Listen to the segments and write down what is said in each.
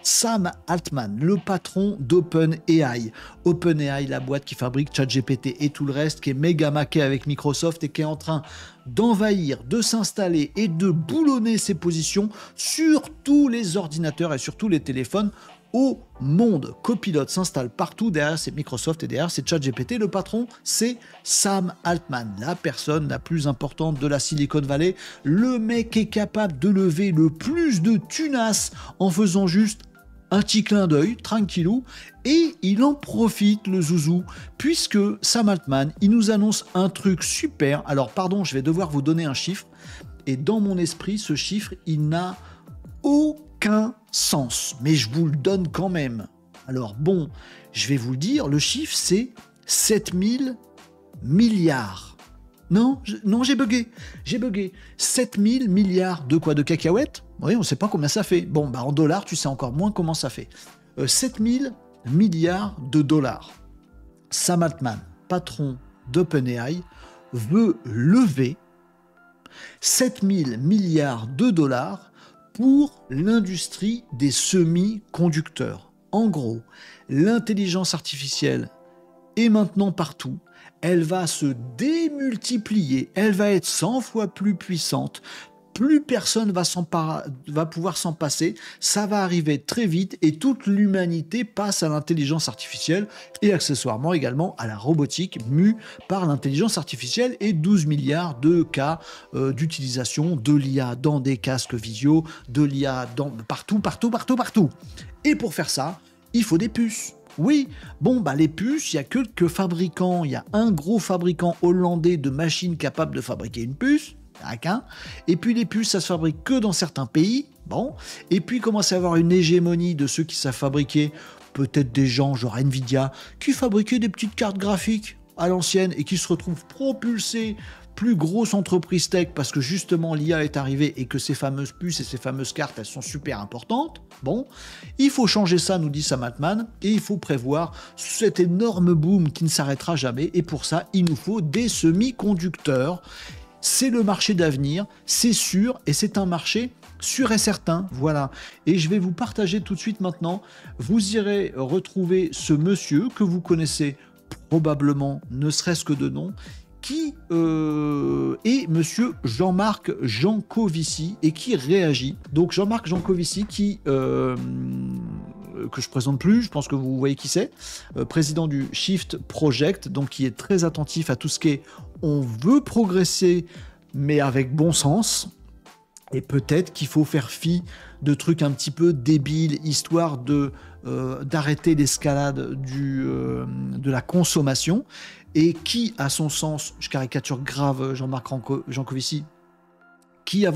Sam Altman, le patron d'OpenAI. OpenAI, la boîte qui fabrique ChatGPT et tout le reste, qui est méga maquée avec Microsoft et qui est en train d'envahir, de s'installer et de boulonner ses positions sur tous les ordinateurs et sur tous les téléphones au monde. Copilot s'installe partout, derrière c'est Microsoft et derrière c'est ChatGPT. Le patron, c'est Sam Altman, la personne la plus importante de la Silicon Valley. Le mec est capable de lever le plus de tunas en faisant juste un petit clin d'œil, tranquillou, et il en profite, le zouzou, puisque Sam Altman, il nous annonce un truc super. Alors pardon, je vais devoir vous donner un chiffre, et dans mon esprit, ce chiffre, il n'a aucun sens, mais je vous le donne quand même. Alors bon, je vais vous le dire, le chiffre c'est 7000 milliards. Non, j'ai bugué. 7000 milliards de quoi? De cacahuètes? Oui, on ne sait pas combien ça fait. Bon, bah en dollars, tu sais encore moins comment ça fait. 7000 milliards de dollars. Sam Altman, patron d'OpenAI, veut lever 7000 milliards de dollars pour l'industrie des semi-conducteurs. En gros, l'intelligence artificielle est maintenant partout. Elle va se démultiplier, elle va être 100 fois plus puissante, plus personne va pouvoir s'en passer, ça va arriver très vite et toute l'humanité passe à l'intelligence artificielle et accessoirement également à la robotique mue par l'intelligence artificielle et 12 milliards de cas d'utilisation de l'IA dans des casques visio, de l'IA partout. Et pour faire ça, il faut des puces. Oui, bon, bah les puces, il n'y a que fabricants, il y a un gros fabricant hollandais de machines capable de fabriquer une puce, et puis les puces, ça se fabrique que dans certains pays, bon, et puis il commence à y avoir une hégémonie de ceux qui savent fabriquer, peut-être des gens genre Nvidia, qui fabriquaient des petites cartes graphiques à l'ancienne et qui se retrouvent propulsés plus grosse entreprise tech parce que justement l'IA est arrivée et que ces fameuses puces et ces fameuses cartes, elles sont super importantes. Bon, il faut changer ça, nous dit Sam Altman, et il faut prévoir cet énorme boom qui ne s'arrêtera jamais. Et pour ça, il nous faut des semi-conducteurs. C'est le marché d'avenir, c'est sûr, et c'est un marché sûr et certain, voilà. Et je vais vous partager tout de suite maintenant. Vous irez retrouver ce monsieur que vous connaissez probablement, ne serait-ce que de nom, qui est monsieur Jean-Marc Jancovici et qui réagit. Donc Jean-Marc Jancovici qui, que je présente plus, je pense que vous voyez qui c'est, président du Shift Project, donc qui est très attentif à tout ce qui est on veut progresser mais avec bon sens. Et peut-être qu'il faut faire fi de trucs un petit peu débiles, histoire d'arrêter l'escalade de la consommation. Et qui, à son sens, je caricature grave Jean-Marc Jancovici, qui, à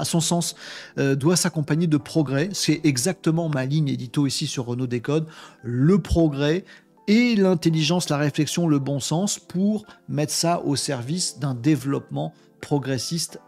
son sens, doit s'accompagner de progrès. C'est exactement ma ligne édito ici sur Renaud Décode. Le progrès et l'intelligence, la réflexion, le bon sens pour mettre ça au service d'un développement progressiste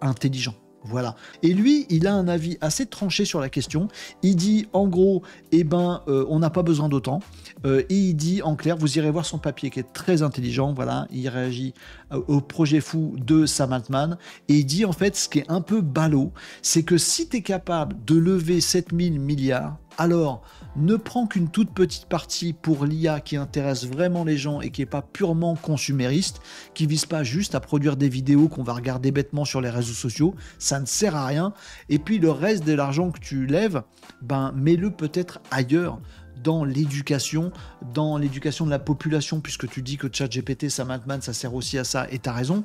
intelligent. Voilà. Et lui, il a un avis assez tranché sur la question. Il dit, en gros, on n'a pas besoin d'autant. Et il dit, en clair, vous irez voir son papier qui est très intelligent. Voilà, il réagit au projet fou de Sam Altman. Et il dit, en fait, ce qui est un peu ballot, c'est que si tu es capable de lever 7000 milliards, alors ne prends qu'une toute petite partie pour l'IA qui intéresse vraiment les gens et qui n'est pas purement consumériste, qui vise pas juste à produire des vidéos qu'on va regarder bêtement sur les réseaux sociaux, ça ne sert à rien. Et puis le reste de l'argent que tu lèves, mets-le peut-être ailleurs, dans l'éducation de la population, puisque tu dis que ChatGPT, Sam Altman, ça sert aussi à ça, et tu as raison,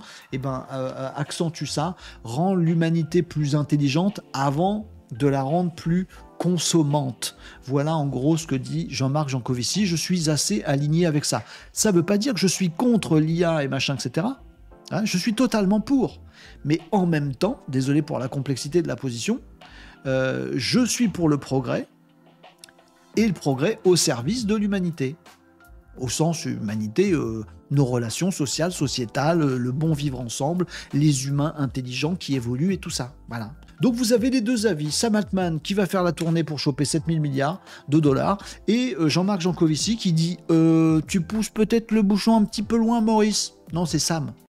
accentue ça, rends l'humanité plus intelligente avant de la rendre plus consommante. Voilà en gros ce que dit Jean-Marc Jancovici. Je suis assez aligné avec ça. Ça ne veut pas dire que je suis contre l'IA et machin, etc. Je suis totalement pour. Mais en même temps, désolé pour la complexité de la position, je suis pour le progrès, et le progrès au service de l'humanité. Au sens humanité, nos relations sociales, sociétales, le bon vivre ensemble, les humains intelligents qui évoluent et tout ça. Voilà. Donc vous avez les deux avis. Sam Altman qui va faire la tournée pour choper 7000 milliards de dollars et Jean-Marc Jancovici qui dit tu pousses peut-être le bouchon un petit peu loin, Maurice. Non, c'est Sam.